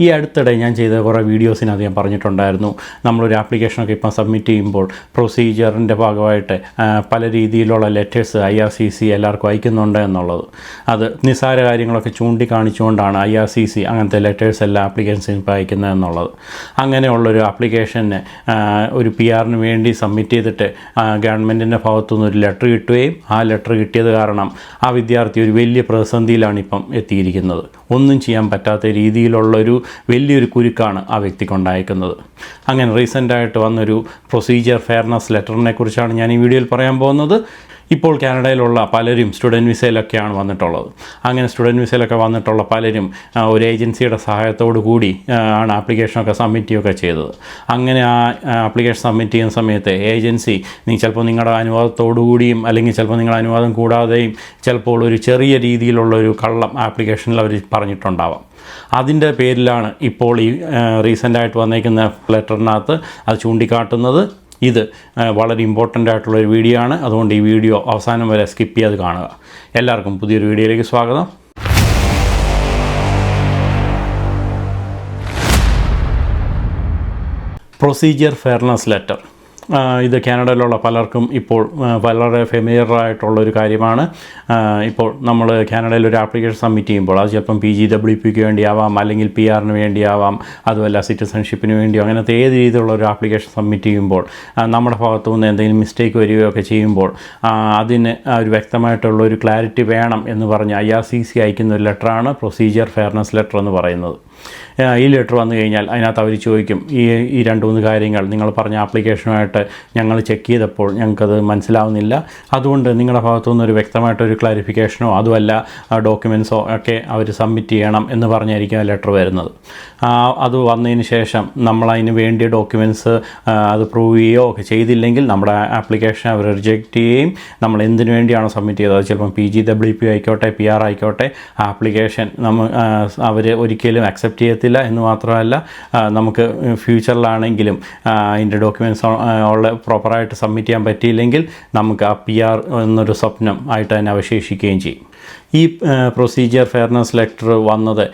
ഈ അടുത്തിടെ ഞാൻ ചെയ്ത കുറേ വീഡിയോസിനകത്ത് ഞാൻ പറഞ്ഞിട്ടുണ്ടായിരുന്നു, നമ്മളൊരു ആപ്ലിക്കേഷനൊക്കെ ഇപ്പം സബ്മിറ്റ് ചെയ്യുമ്പോൾ പ്രൊസീജിയറിൻ്റെ ഭാഗമായിട്ട് പല രീതിയിലുള്ള ലെറ്റേഴ്സ് IRCC എല്ലാവർക്കും അയക്കുന്നുണ്ട് എന്നുള്ളത്. അത് നിസ്സാര കാര്യങ്ങളൊക്കെ ചൂണ്ടിക്കാണിച്ചുകൊണ്ടാണ് IRCC അങ്ങനത്തെ ലെറ്റേഴ്സ് എല്ലാ ആപ്ലിക്കൻസിനും ഇപ്പോൾ അയക്കുന്നത് എന്നുള്ളത്. അങ്ങനെയുള്ളൊരു ആപ്ലിക്കേഷന് ഒരു PR വേണ്ടി സബ്മിറ്റ് ചെയ്തിട്ട് ഗവൺമെൻറ്റിൻ്റെ ഭാഗത്തുനിന്ന് ഒരു ലെറ്റർ കിട്ടുകയും ആ ലെറ്റർ കിട്ടിയത് കാരണം ആ വിദ്യാർത്ഥി ഒരു വലിയ പ്രതിസന്ധിയിലാണ് ഇപ്പം എത്തിയിരിക്കുന്നത്. ഒന്നും ചെയ്യാൻ പറ്റാത്ത രീതിയിലുള്ളൊരു വലിയൊരു കുരുക്കാണ് ആ വ്യക്തിക്കുണ്ടായിരിക്കുന്നത്. അങ്ങനെ റീസെൻ്റായിട്ട് വന്നൊരു പ്രൊസീജിയർ ഫെയർനെസ് ലെറ്ററിനെ കുറിച്ചാണ് ഞാൻ ഈ വീഡിയോയിൽ പറയാൻ പോകുന്നത്. ഇപ്പോൾ കാനഡയിലുള്ള പലരും സ്റ്റുഡൻറ്റ് വിസയിലൊക്കെയാണ് വന്നിട്ടുള്ളത്. അങ്ങനെ സ്റ്റുഡൻറ്റ് വിസയിലൊക്കെ വന്നിട്ടുള്ള പലരും ഒരു ഏജൻസിയുടെ സഹായത്തോടു കൂടി ആണ് ആപ്ലിക്കേഷനൊക്കെ സബ്മിറ്റ് ചെയ്യുകയൊക്കെ ചെയ്തത്. അങ്ങനെ ആ ആപ്ലിക്കേഷൻ സബ്മിറ്റ് ചെയ്യുന്ന സമയത്ത് ഏജൻസി ചിലപ്പോൾ നിങ്ങളുടെ അനുവാദത്തോടു കൂടിയും അല്ലെങ്കിൽ ചിലപ്പോൾ നിങ്ങളുടെ അനുവാദം കൂടാതെയും ചിലപ്പോൾ ഒരു ചെറിയ രീതിയിലുള്ളൊരു കള്ളം ആപ്ലിക്കേഷനിൽ അവർ പറഞ്ഞിട്ടുണ്ടാവാം. അതിൻ്റെ പേരിലാണ് ഇപ്പോൾ ഈ റീസെൻ്റായിട്ട് വന്നേക്കുന്ന ലെറ്ററിനകത്ത് അത് ചൂണ്ടിക്കാട്ടുന്നത്. ഇത് വളരെ ഇമ്പോർട്ടൻ്റ് ആയിട്ടുള്ളൊരു വീഡിയോ ആണ്. അതുകൊണ്ട് ഈ വീഡിയോ അവസാനം വരെ സ്കിപ്പ് ചെയ്യാതെ കാണുക. എല്ലാവർക്കും പുതിയൊരു വീഡിയോയിലേക്ക് സ്വാഗതം. പ്രൊസീജിയർ ഫെയർനെസ് ലെറ്റർ ഇത് കാനഡയിലുള്ള പലർക്കും ഇപ്പോൾ വളരെ ഫെമിലിയറായിട്ടുള്ളൊരു കാര്യമാണ്. ഇപ്പോൾ നമ്മൾ കാനഡയിൽ ഒരു ആപ്ലിക്കേഷൻ സബ്മിറ്റ് ചെയ്യുമ്പോൾ അത് ചിലപ്പം PGWPക്ക് വേണ്ടിയാവാം, അല്ലെങ്കിൽ PR വേണ്ടിയാവാം, അതുമല്ല സിറ്റിസൺഷിപ്പിന് വേണ്ടിയോ, അങ്ങനത്തെ ഏത് രീതിയിലുള്ള ഒരു ആപ്ലിക്കേഷൻ സബ്മിറ്റ് ചെയ്യുമ്പോൾ നമ്മുടെ ഭാഗത്തു നിന്ന് എന്തെങ്കിലും മിസ്റ്റേക്ക് വരികയൊക്കെ ചെയ്യുമ്പോൾ അതിന് ഒരു വ്യക്തമായിട്ടുള്ളൊരു ക്ലാരിറ്റി വേണം എന്ന് പറഞ്ഞ് IRCC അയക്കുന്ന ഒരു ലെറ്ററാണ് പ്രൊസീജിയർ ഫെയർനെസ് ലെറ്റർ എന്ന് പറയുന്നത്. ഈ ലെറ്റർ വന്നു കഴിഞ്ഞാൽ അതിനകത്ത് അവർ ചോദിക്കും, ഈ 2-3 കാര്യങ്ങൾ നിങ്ങൾ പറഞ്ഞ ആപ്ലിക്കേഷനുമായിട്ട് ഞങ്ങൾ ചെക്ക് ചെയ്തപ്പോൾ ഞങ്ങൾക്കത് മനസ്സിലാവുന്നില്ല, അതുകൊണ്ട് നിങ്ങളുടെ ഭാഗത്തുനിന്ന് ഒരു വ്യക്തമായിട്ടൊരു ക്ലാരിഫിക്കേഷനോ അതുമല്ല ഡോക്യുമെൻസോ ഒക്കെ അവർ സബ്മിറ്റ് ചെയ്യണം എന്ന് പറഞ്ഞായിരിക്കും ആ ലെറ്റർ വരുന്നത്. അത് വന്നതിന് ശേഷം നമ്മളതിന് വേണ്ടിയ ഡോക്യുമെൻറ്റ്സ് അത് പ്രൂവ് ചെയ്യുകയോ ഒക്കെ ചെയ്തില്ലെങ്കിൽ നമ്മുടെ ആപ്ലിക്കേഷൻ അവർ റിജക്റ്റ് ചെയ്യുകയും നമ്മൾ എന്തിനു വേണ്ടിയാണോ സബ്മിറ്റ് ചെയ്തത്, ചിലപ്പം PGWP ആയിക്കോട്ടെ PR ആയിക്കോട്ടെ, ആപ്ലിക്കേഷൻ അവർ ഒരിക്കലും അക്സെപ്റ്റ് ചെയ്യത്തില്ല എന്ന് മാത്രമല്ല നമുക്ക് ഫ്യൂച്ചറിലാണെങ്കിലും അതിൻ്റെ ഡോക്യുമെൻറ്റ്സ് പ്രോപ്പറായിട്ട് സബ്മിറ്റ് ചെയ്യാൻ പറ്റിയില്ലെങ്കിൽ നമുക്ക് ആ PR എന്നൊരു സ്വപ്നം ആയിട്ട് തന്നെ അവശേഷിക്കുകയും ചെയ്യും. ഈ പ്രൊസീജിയർ ഫെയർനെസ് ലെറ്റർ വന്നത്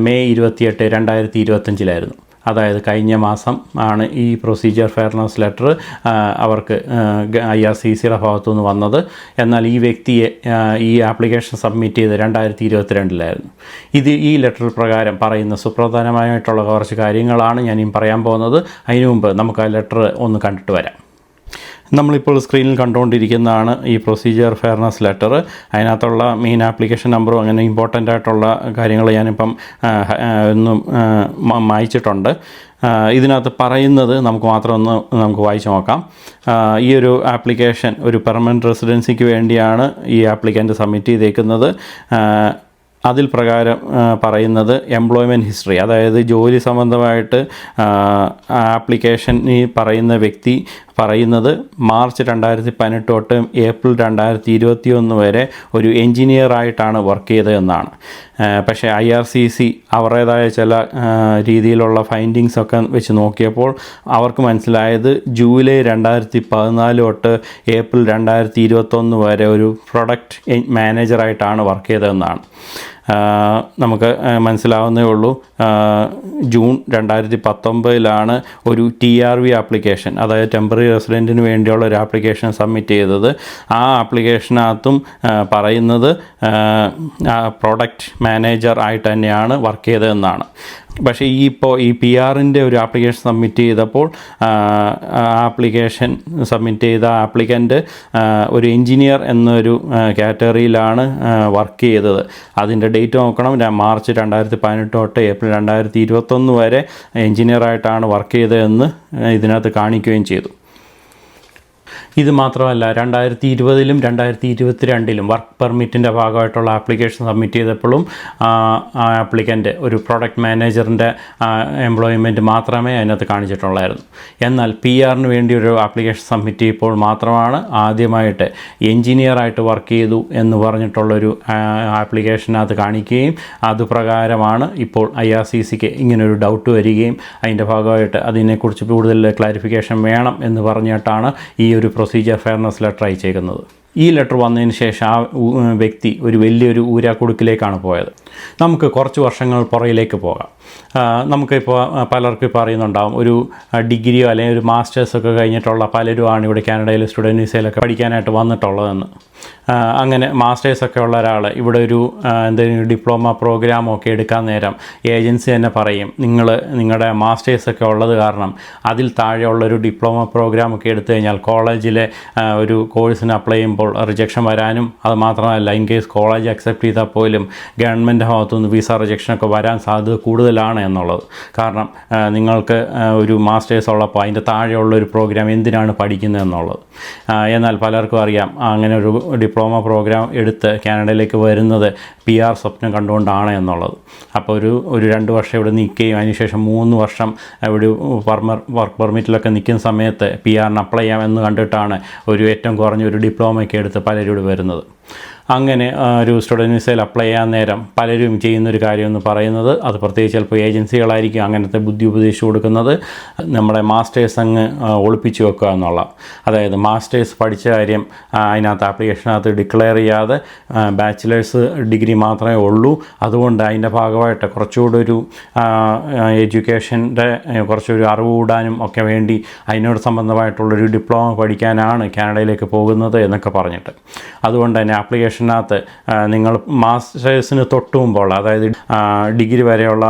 മെയ് 28, 2025 അതായത് കഴിഞ്ഞ മാസം ആണ് ഈ പ്രൊസീജിയർ ഫെയർനെസ് ലെറ്റർ അവർക്ക് IRCCയുടെ ഭാഗത്തുനിന്ന് വന്നത്. എന്നാൽ ഈ വ്യക്തിയെ ഈ ആപ്ലിക്കേഷൻ സബ്മിറ്റ് ചെയ്ത് 2022 ഈ ലെറ്റർ പ്രകാരം പറയുന്ന സുപ്രധാനമായിട്ടുള്ള കുറച്ച് കാര്യങ്ങളാണ് ഞാൻ പറയാൻ പോകുന്നത്. അതിനു മുമ്പ് നമുക്ക് ആ ലെറ്റർ ഒന്ന് കണ്ടിട്ട് വരാം. നമ്മളിപ്പോൾ സ്ക്രീനിൽ കണ്ടുകൊണ്ടിരിക്കുന്നതാണ് ഈ പ്രൊസീജിയർ ഫെയർനെസ് ലെറ്റർ. അതിനകത്തുള്ള മെയിൻ ആപ്ലിക്കേഷൻ നമ്പറും അങ്ങനെ ഇമ്പോർട്ടൻ്റ് ആയിട്ടുള്ള കാര്യങ്ങൾ ഞാനിപ്പം ഒന്നും മായ്ച്ചിട്ടുണ്ട്. ഇതിനകത്ത് പറയുന്നത് നമുക്ക് വായിച്ച് നോക്കാം. ഈ ഒരു ആപ്ലിക്കേഷൻ ഒരു പെർമനൻറ്റ് റെസിഡൻസിക്ക് വേണ്ടിയാണ് ഈ ആപ്ലിക്കൻ്റ് സബ്മിറ്റ് ചെയ്തേക്കുന്നത്. അതിൽ പ്രകാരം പറയുന്നത് എംപ്ലോയ്മെൻറ്റ് ഹിസ്റ്ററി, അതായത് ജോലി സംബന്ധമായിട്ട് ആപ്ലിക്കേഷൻ ഈ പറയുന്ന വ്യക്തി പറയുന്നത് മാർച്ച് 2018 തൊട്ട് ഏപ്രിൽ 2021 വരെ ഒരു എൻജിനീയറായിട്ടാണ് വർക്ക് ചെയ്തതെന്നാണ്. പക്ഷേ IRCC അവരുടേതായ ചില രീതിയിലുള്ള ഫൈൻഡിങ്സ് ഒക്കെ വെച്ച് നോക്കിയപ്പോൾ അവർക്ക് മനസ്സിലായത് ജൂലൈ 2014 തൊട്ട് ഏപ്രിൽ 2021 വരെ ഒരു പ്രൊഡക്റ്റ് മാനേജറായിട്ടാണ് വർക്ക് ചെയ്തതെന്നാണ്. നമുക്ക് മനസ്സിലാവുന്നേ ഉള്ളൂ. ജൂൺ 2019 ഒരു TRV ആപ്ലിക്കേഷൻ, അതായത് ടെമ്പററി റെസിഡൻറ്റിന് വേണ്ടിയുള്ള ഒരു ആപ്ലിക്കേഷൻ സബ്മിറ്റ് ചെയ്തത്. ആ ആപ്ലിക്കേഷനകത്തും പറയുന്നത് പ്രൊഡക്റ്റ് മാനേജർ ആയിട്ട് തന്നെയാണ് വർക്ക് ചെയ്തതെന്നാണ്. പക്ഷേ ഈ PR-ൻ്റെ ഒരു ആപ്ലിക്കേഷൻ സബ്മിറ്റ് ചെയ്തപ്പോൾ ആപ്ലിക്കേഷൻ സബ്മിറ്റ് ചെയ്ത ആപ്ലിക്കൻ്റ് ഒരു എൻജിനീയർ എന്നൊരു കാറ്റഗറിയിലാണ് വർക്ക് ചെയ്തത്. അതിൻ്റെ ഡേറ്റ് നോക്കണം, മാർച്ച് 2018 തൊട്ട് ഏപ്രിൽ 2021 വരെ എൻജിനീയറായിട്ടാണ് വർക്ക് ചെയ്തതെന്ന് ഇതിനകത്ത് കാണിക്കുകയും ചെയ്തു. ഇത് മാത്രമല്ല 2020-ലും 2022-ലും വർക്ക് പെർമിറ്റിൻ്റെ ഭാഗമായിട്ടുള്ള ആപ്ലിക്കേഷൻ സബ്മിറ്റ് ചെയ്തപ്പോഴും ആപ്ലിക്കൻ്റ് ഒരു പ്രൊഡക്റ്റ് മാനേജറിൻ്റെ എംപ്ലോയ്മെൻറ്റ് മാത്രമേ അതിനകത്ത് കാണിച്ചിട്ടുള്ളായിരുന്നു. എന്നാൽ PR-ന് വേണ്ടി ഒരു ആപ്ലിക്കേഷൻ സബ്മിറ്റ് ചെയ്യുമ്പോൾ മാത്രമാണ് ആദ്യമായിട്ട് എൻജിനീയറായിട്ട് വർക്ക് ചെയ്തു എന്ന് പറഞ്ഞിട്ടുള്ളൊരു ആപ്ലിക്കേഷനകത്ത് കാണിക്കുകയും അതുപ്രകാരമാണ് ഇപ്പോൾ IRCCക്ക് ഇങ്ങനൊരു ഡൗട്ട് വരികയും അതിൻ്റെ ഭാഗമായിട്ട് അതിനെക്കുറിച്ച് കൂടുതൽ ക്ലാരിഫിക്കേഷൻ വേണം എന്ന് പറഞ്ഞിട്ടാണ് ഈ ഒരു പ്രൊസീജിയർ ഫെയർനെസ് ലെറ്റർ അയച്ചേക്കുന്നത്. ഈ ലെറ്റർ വന്നതിന് ശേഷം ആ വ്യക്തി ഒരു വലിയൊരു ഊരാക്കുടുക്കിലേക്കാണ് പോയത്. നമുക്ക് കുറച്ച് വർഷങ്ങൾ പുറകിലേക്ക് പോകാം. നമുക്കിപ്പോൾ പലർക്കും ഇപ്പോൾ അറിയുന്നുണ്ടാവും, ഒരു ഡിഗ്രിയോ അല്ലെങ്കിൽ ഒരു മാസ്റ്റേഴ്സൊക്കെ കഴിഞ്ഞിട്ടുള്ള പലരുമാണ് ഇവിടെ കാനഡയിൽ സ്റ്റുഡൻറ്റ് വിസയിലൊക്കെ പഠിക്കാനായിട്ട് വന്നിട്ടുള്ളതെന്ന്. അങ്ങനെ മാസ്റ്റേഴ്സൊക്കെ ഉള്ള ഒരാൾ ഇവിടെ ഒരു എന്തെങ്കിലും ഡിപ്ലോമ പ്രോഗ്രാമോ ഒക്കെ എടുക്കാൻ നേരം ഏജൻസി തന്നെ പറയും, നിങ്ങളുടെ മാസ്റ്റേഴ്സൊക്കെ ഉള്ളത് കാരണം അതിൽ താഴെയുള്ളൊരു ഡിപ്ലോമ പ്രോഗ്രാമൊക്കെ എടുത്തു കഴിഞ്ഞാൽ കോളേജിലെ ഒരു കോഴ്സിന് അപ്ലൈ ചെയ്യുമ്പോൾ റിജക്ഷൻ വരാനും, അത് മാത്രമല്ല ഇൻ കേസ് കോളേജ് അക്സെപ്റ്റ് ചെയ്താൽ പോലും ഗവൺമെൻറ് ഭാഗത്തുനിന്ന് വിസ റിജക്ഷനൊക്കെ വരാൻ സാധ്യത കൂടുതലാണ് എന്നുള്ളത്. കാരണം നിങ്ങൾക്ക് ഒരു മാസ്റ്റേഴ്സ് ഉള്ളപ്പോൾ അതിൻ്റെ താഴെയുള്ളൊരു പ്രോഗ്രാം എന്തിനാണ് പഠിക്കുന്നത് എന്നുള്ളത്. എന്നാൽ പലർക്കും അറിയാം, അങ്ങനെ ഒരു ഡിപ്ലോമ പ്രോഗ്രാം എടുത്ത് കാനഡയിലേക്ക് വരുന്നത് PR സ്വപ്നം കണ്ടുകൊണ്ടാണ് എന്നുള്ളത്. അപ്പോൾ ഒരു 2 വർഷം ഇവിടെ നിൽക്കുകയും അതിനുശേഷം 3 വർഷം ഇവിടെ വർക്ക് പെർമിറ്റിലൊക്കെ നിൽക്കുന്ന സമയത്ത് PRന് അപ്ലൈ ചെയ്യാമെന്ന് കണ്ടിട്ടാണ് ഒരു ഏറ്റവും കുറഞ്ഞൊരു ഡിപ്ലോമയൊക്കെ എടുത്ത് പലരും ഇവിടെ വരുന്നത്. അങ്ങനെ ഒരു സ്റ്റുഡൻറ്റ് വിസയിൽ അപ്ലൈ ചെയ്യാൻ നേരം പലരും ചെയ്യുന്നൊരു കാര്യം എന്ന് പറയുന്നത്, അത് പ്രത്യേകിച്ച് ചിലപ്പോൾ ഏജൻസികളായിരിക്കും അങ്ങനത്തെ ബുദ്ധി ഉപദേശിച്ച് കൊടുക്കുന്നത്, നമ്മുടെ മാസ്റ്റേഴ്സ് അങ്ങ് ഒളിപ്പിച്ച് വെക്കുക എന്നുള്ള. അതായത് മാസ്റ്റേഴ്സ് പഠിച്ച കാര്യം അതിനകത്ത് ആപ്ലിക്കേഷനകത്ത് ഡിക്ലെയർ ചെയ്യാതെ ബാച്ചിലേഴ്സ് ഡിഗ്രി മാത്രമേ ഉള്ളൂ, അതുകൊണ്ട് അതിൻ്റെ ഭാഗമായിട്ട് കുറച്ചുകൂടെ ഒരു എഡ്യൂക്കേഷൻ്റെ കുറച്ചൊരു അറിവ് കൂടാനും ഒക്കെ വേണ്ടി അതിനോട് സംബന്ധമായിട്ടുള്ളൊരു ഡിപ്ലോമ പഠിക്കാനാണ് കാനഡയിലേക്ക് പോകുന്നത് എന്നൊക്കെ പറഞ്ഞിട്ട്. അതുകൊണ്ട് തന്നെ ആപ്ലിക്കേഷനകത്ത് നിങ്ങൾ മാസ്റ്റേഴ്സിന് തൊട്ടുമുമ്പോൾ, അതായത് ഡിഗ്രി വരെയുള്ള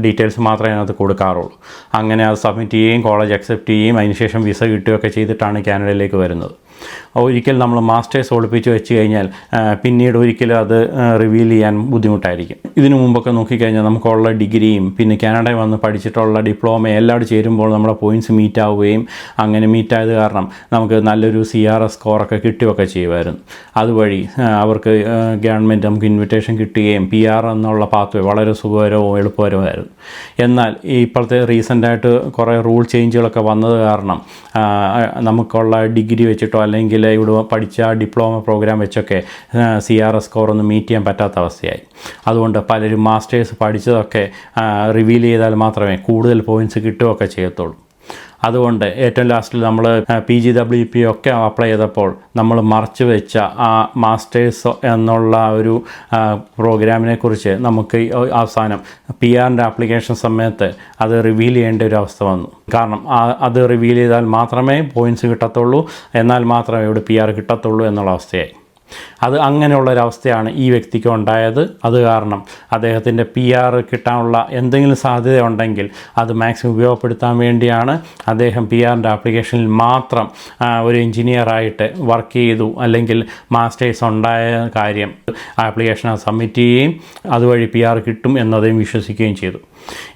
ഡീറ്റെയിൽസ് മാത്രമേ അതിനകത്ത് കൊടുക്കാറുള്ളൂ. അങ്ങനെ അത് സബ്മിറ്റ് ചെയ്യുകയും കോളേജ് അക്സെപ്റ്റ് ചെയ്യുകയും അതിനുശേഷം വിസ കിട്ടുകയൊക്കെ ചെയ്തിട്ടാണ് കാനഡയിലേക്ക് വരുന്നത്. ഒരിക്കൽ നമ്മൾ മാസ്റ്റേഴ്സ് ഒളിപ്പിച്ച് വെച്ച് കഴിഞ്ഞാൽ പിന്നീട് ഒരിക്കലും അത് റിവീൽ ചെയ്യാൻ ബുദ്ധിമുട്ടായിരിക്കും. ഇതിനു മുമ്പൊക്കെ നോക്കിക്കഴിഞ്ഞാൽ നമുക്കുള്ള ഡിഗ്രിയും പിന്നെ കാനഡയിൽ വന്ന് പഠിച്ചിട്ടുള്ള ഡിപ്ലോമ എല്ലാവരും ചേരുമ്പോൾ നമ്മുടെ പോയിൻറ്റ്സ് മീറ്റ് ആവുകയും അങ്ങനെ മീറ്റായത് കാരണം നമുക്ക് നല്ലൊരു CRS സ്കോറൊക്കെ കിട്ടുകയൊക്കെ ചെയ്യുമായിരുന്നു. അതുവഴി അവർക്ക് ഗവൺമെൻറ് നമുക്ക് ഇൻവിറ്റേഷൻ കിട്ടുകയും PR എന്നുള്ള പാത്വേ വളരെ സുഖകരവും എളുപ്പകരമായിരുന്നു. എന്നാൽ ഇപ്പോഴത്തെ റീസെൻ്റായിട്ട് കുറേ റൂൾ ചേഞ്ചുകളൊക്കെ വന്നത് കാരണം നമുക്കുള്ള ഡിഗ്രി വെച്ചിട്ടോ അല്ലെങ്കിൽ ഇവിടെ പഠിച്ച ഡിപ്ലോമ പ്രോഗ്രാം വെച്ചൊക്കെ CRS സ്കോറൊന്നും മീറ്റ് ചെയ്യാൻ പറ്റാത്ത അവസ്ഥയായി. അതുകൊണ്ട് പലരും മാസ്റ്റേഴ്സ് പഠിച്ചതൊക്കെ റിവീൽ ചെയ്താൽ മാത്രമേ കൂടുതൽ പോയിൻറ്റ്സ് കിട്ടുകയൊക്കെ ചെയ്യത്തുള്ളൂ. അതുകൊണ്ട് ഏറ്റവും ലാസ്റ്റിൽ നമ്മൾ PGWP ഒക്കെ അപ്ലൈ ചെയ്തപ്പോൾ നമ്മൾ മറച്ചു വെച്ച ആ മാസ്റ്റേഴ്സ് എന്നുള്ള ഒരു പ്രോഗ്രാമിനെ കുറിച്ച് നമുക്ക് അവസാനം PRൻ്റെ ആപ്ലിക്കേഷൻ സമയത്ത് അത് റിവീൽ ചെയ്യേണ്ട ഒരു അവസ്ഥ വന്നു. കാരണം അത് റിവീൽ ചെയ്താൽ മാത്രമേ പോയിൻറ്റ്സ് കിട്ടത്തുള്ളൂ, എന്നാൽ മാത്രമേ ഇവിടെ PR കിട്ടത്തുള്ളൂ എന്നുള്ള അവസ്ഥയായി. അത് അങ്ങനെയുള്ളൊരവസ്ഥയാണ് ഈ വ്യക്തിക്ക് ഉണ്ടായത്. അത് കാരണം അദ്ദേഹത്തിൻ്റെ PR കിട്ടാനുള്ള എന്തെങ്കിലും സാധ്യത ഉണ്ടെങ്കിൽ അത് മാക്സിമം ഉപയോഗപ്പെടുത്താൻ വേണ്ടിയാണ് അദ്ദേഹം PRൻ്റെ ആപ്ലിക്കേഷനിൽ മാത്രം ഒരു എഞ്ചിനീയറായിട്ട് വർക്ക് ചെയ്തു, അല്ലെങ്കിൽ മാസ്റ്റേഴ്സ് ഉണ്ടായ കാര്യം ആപ്ലിക്കേഷൻ സബ്മിറ്റ് ചെയ്യുകയും അതുവഴി PR കിട്ടും എന്നതേയും വിശ്വസിക്കുകയും ചെയ്തു.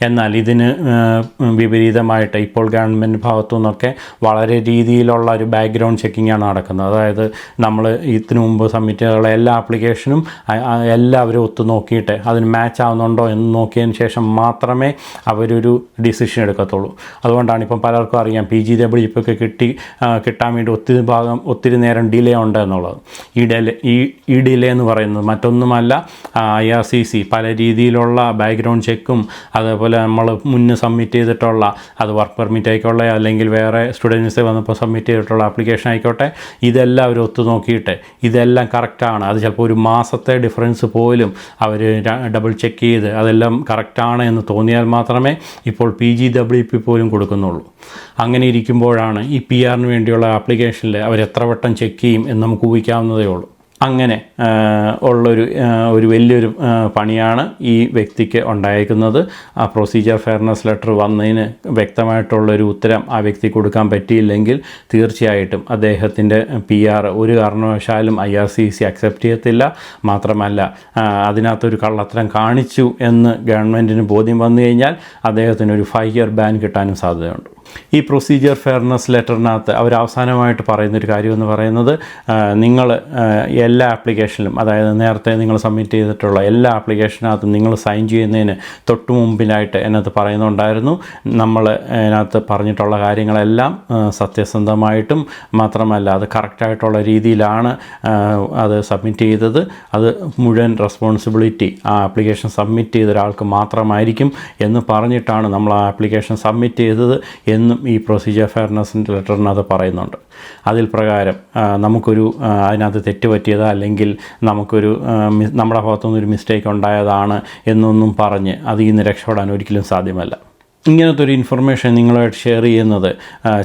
എന്നാൽ ഇതിന് വിപരീതമായിട്ട് ഇപ്പോൾ ഗവൺമെൻറ് ഭാഗത്തു നിന്നൊക്കെ വളരെ രീതിയിലുള്ള ഒരു ബാക്ക്ഗ്രൗണ്ട് ചെക്കിങ്ങാണ് നടക്കുന്നത്. അതായത് നമ്മൾ ഇതിനു മുമ്പ് സബ്മിറ്റ് ചെയ്തുള്ള എല്ലാ ആപ്ലിക്കേഷനും എല്ലാവരും ഒത്തു നോക്കിയിട്ട് അതിന് മാച്ച് ആവുന്നുണ്ടോ എന്ന് നോക്കിയതിന് ശേഷം മാത്രമേ അവരൊരു ഡിസിഷൻ എടുക്കത്തുള്ളൂ. അതുകൊണ്ടാണ് ഇപ്പം പലർക്കും അറിയാം PGWP ഒക്കെ കിട്ടാൻ വേണ്ടി ഒത്തിരി നേരം ഡിലേ ഉണ്ട് എന്നുള്ളത്. ഈ ഡിലേ എന്ന് പറയുന്നത് മറ്റൊന്നുമല്ല, IRCC പല രീതിയിലുള്ള ബാക്ക്ഗ്രൗണ്ട് ചെക്കും അതേപോലെ നമ്മൾ മുന്നേ സബ്മിറ്റ് ചെയ്തിട്ടുള്ള അത് വർക്ക് പെർമിറ്റ് ആയിക്കോട്ടെ അല്ലെങ്കിൽ വേറെ സ്റ്റുഡൻറ്റ് വിസ വന്നപ്പോൾ സബ്മിറ്റ് ചെയ്തിട്ടുള്ള ആപ്ലിക്കേഷൻ ആയിക്കോട്ടെ, ഇതെല്ലാം അവർ ഒത്തു നോക്കിയിട്ട് ഇതെല്ലാം കറക്റ്റാണ്, അത് ചിലപ്പോൾ ഒരു മാസത്തെ ഡിഫറൻസ് പോലും അവർ ഡബിൾ ചെക്ക് ചെയ്ത് അതെല്ലാം കറക്റ്റാണ് എന്ന് തോന്നിയാൽ മാത്രമേ ഇപ്പോൾ PGWP പോലും കൊടുക്കുന്നുള്ളൂ. അങ്ങനെ ഇരിക്കുമ്പോഴാണ് ഈ PRന് വേണ്ടിയുള്ള ആപ്ലിക്കേഷനിൽ അവർ എത്ര വട്ടം ചെക്ക് ചെയ്യും എന്ന് നമുക്ക് ഊഹിക്കാവുന്നതേ ഉള്ളൂ. അങ്ങനെ ഒരു വലിയൊരു പണിയാണ് ഈ വ്യക്തിക്ക് ഉണ്ടായിരിക്കുന്നത്. ആ പ്രൊസീജിയർ ഫെയർനെസ് ലെറ്റർ വന്നതിന് വ്യക്തമായിട്ടുള്ളൊരു ഉത്തരം ആ വ്യക്തി കൊടുക്കാൻ പറ്റിയില്ലെങ്കിൽ തീർച്ചയായിട്ടും അദ്ദേഹത്തിൻ്റെ PR ഒരു കാരണവശാലും IRCC അക്സെപ്റ്റ് ചെയ്യത്തില്ല. മാത്രമല്ല അതിനകത്തൊരു കള്ളത്തരം കാണിച്ചു എന്ന് ഗവൺമെൻറ്റിന് ബോധ്യം വന്നു കഴിഞ്ഞാൽ അദ്ദേഹത്തിന് ഒരു 5 year ബാൻ കിട്ടാനും സാധ്യതയുണ്ട്. ഈ പ്രൊസീജിയർ ഫെയർനെസ് ലെറ്ററിനകത്ത് അവർ അവസാനമായിട്ട് പറയുന്നൊരു കാര്യമെന്ന് പറയുന്നത്, നിങ്ങൾ എല്ലാ ആപ്ലിക്കേഷനിലും, അതായത് നേരത്തെ നിങ്ങൾ സബ്മിറ്റ് ചെയ്തിട്ടുള്ള എല്ലാ ആപ്ലിക്കേഷനകത്തും നിങ്ങൾ സൈൻ ചെയ്യുന്നതിന് തൊട്ട് മുമ്പിലായിട്ട് അതിനകത്ത് പറയുന്നുണ്ടായിരുന്നു, നമ്മൾ അതിനകത്ത് പറഞ്ഞിട്ടുള്ള കാര്യങ്ങളെല്ലാം സത്യസന്ധമായിട്ടും മാത്രമല്ല അത് കറക്റ്റായിട്ടുള്ള രീതിയിലാണ് അത് സബ്മിറ്റ് ചെയ്തത്, അത് മുഴുവൻ റെസ്പോൺസിബിലിറ്റി ആ ആപ്ലിക്കേഷൻ സബ്മിറ്റ് ചെയ്ത ഒരാൾക്ക് മാത്രമായിരിക്കും എന്ന് പറഞ്ഞിട്ടാണ് നമ്മൾ ആ ആപ്ലിക്കേഷൻ സബ്മിറ്റ് ചെയ്തത് എന്നും ഈ പ്രൊസീജിയർ ഫെയർനെസ് ലെറ്ററിനകത്ത് പറയുന്നുണ്ട്. അതിൽ പ്രകാരം നമുക്കൊരു അതിനകത്ത് തെറ്റ് പറ്റിയതാ അല്ലെങ്കിൽ നമുക്കൊരു നമ്മുടെ ഭാഗത്തുനിന്നൊരു മിസ്റ്റേക്ക് ഉണ്ടായതാണ് എന്നൊന്നും പറഞ്ഞ് അതിൽ നിന്ന് രക്ഷപ്പെടാൻ ഒരിക്കലും സാധ്യമല്ല. ഇങ്ങനത്തെ ഒരു ഇൻഫർമേഷൻ നിങ്ങളുമായിട്ട് ഷെയർ ചെയ്യുന്നത്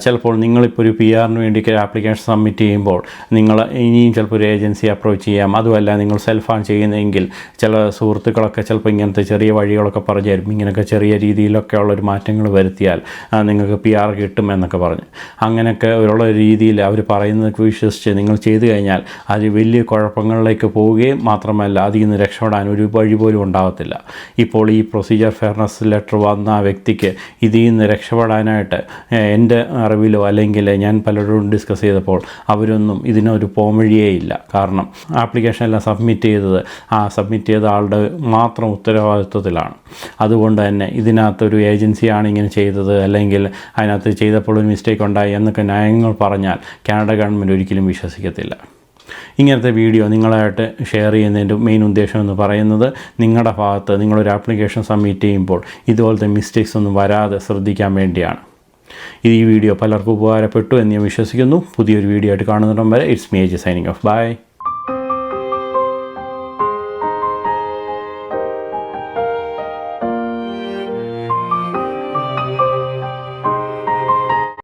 ചിലപ്പോൾ നിങ്ങളിപ്പോൾ ഒരു PR-ന് വേണ്ടി ആപ്ലിക്കേഷൻ സബ്മിറ്റ് ചെയ്യുമ്പോൾ നിങ്ങൾ ഇനിയും ചിലപ്പോൾ ഒരു ഏജൻസി അപ്രോച്ച് ചെയ്യാം. അതുമല്ല നിങ്ങൾ സെൽഫാണ് ചെയ്യുന്നതെങ്കിൽ ചില സുഹൃത്തുക്കളൊക്കെ ചിലപ്പോൾ ഇങ്ങനത്തെ ചെറിയ വഴികളൊക്കെ പറഞ്ഞു തരും. ഇങ്ങനെയൊക്കെ ചെറിയ രീതിയിലൊക്കെ ഉള്ളൊരു മാറ്റങ്ങൾ വരുത്തിയാൽ നിങ്ങൾക്ക് PR കിട്ടും എന്നൊക്കെ പറഞ്ഞ് അങ്ങനെയൊക്കെ ഉള്ള രീതിയിൽ അവർ പറയുന്നതൊക്കെ വിശ്വസിച്ച് നിങ്ങൾ ചെയ്തു കഴിഞ്ഞാൽ അത് വലിയ കുഴപ്പങ്ങളിലേക്ക് പോവുകയും മാത്രമല്ല അതിൽ നിന്ന് രക്ഷപ്പെടാൻ ഒരു വഴി പോലും ഉണ്ടാകത്തില്ല. ഇപ്പോൾ ഈ പ്രൊസീജിയർ ഫെയർനെസ് ലെറ്റർ വന്ന ആ വ്യക്തിക്ക് ഇതിൽ നിന്ന് രക്ഷപ്പെടാനായിട്ട് എൻ്റെ അറിവിലോ അല്ലെങ്കിൽ ഞാൻ പലരോടും ഡിസ്കസ് ചെയ്തപ്പോൾ അവരൊന്നും ഇതിനൊരു പോംവഴിയേ ഇല്ല. കാരണം ആപ്ലിക്കേഷൻ എല്ലാം സബ്മിറ്റ് ചെയ്ത ആളുടെ മാത്രം ഉത്തരവാദിത്വത്തിലാണ്. അതുകൊണ്ട് തന്നെ ഇതിനകത്തൊരു ഏജൻസിയാണ് ഇങ്ങനെ ചെയ്തത് അല്ലെങ്കിൽ അതിനകത്ത് ചെയ്തപ്പോൾ ഒരു മിസ്റ്റേക്ക് ഉണ്ടായി എന്നൊക്കെ ന്യായങ്ങൾ പറഞ്ഞാൽ കാനഡ ഗവൺമെൻറ് ഒരിക്കലും വിശ്വസിക്കത്തില്ല. ഇങ്ങനത്തെ വീഡിയോ നിങ്ങളായിട്ട് ഷെയർ ചെയ്യുന്നതിൻ്റെ മെയിൻ ഉദ്ദേശം എന്ന് പറയുന്നത് നിങ്ങളുടെ ഭാഗത്ത് നിങ്ങളൊരു ആപ്ലിക്കേഷൻ സബ്മിറ്റ് ചെയ്യുമ്പോൾ ഇതുപോലത്തെ മിസ്റ്റേക്സ് ഒന്നും വരാതെ ശ്രദ്ധിക്കാൻ വേണ്ടിയാണ്. ഈ വീഡിയോ പലർക്കും ഉപകാരപ്പെട്ടു എന്ന് ഞാൻ വിശ്വസിക്കുന്നു. പുതിയൊരു വീഡിയോ ആയിട്ട് കാണുന്നിടം വരെ it's me AJ signing off. By.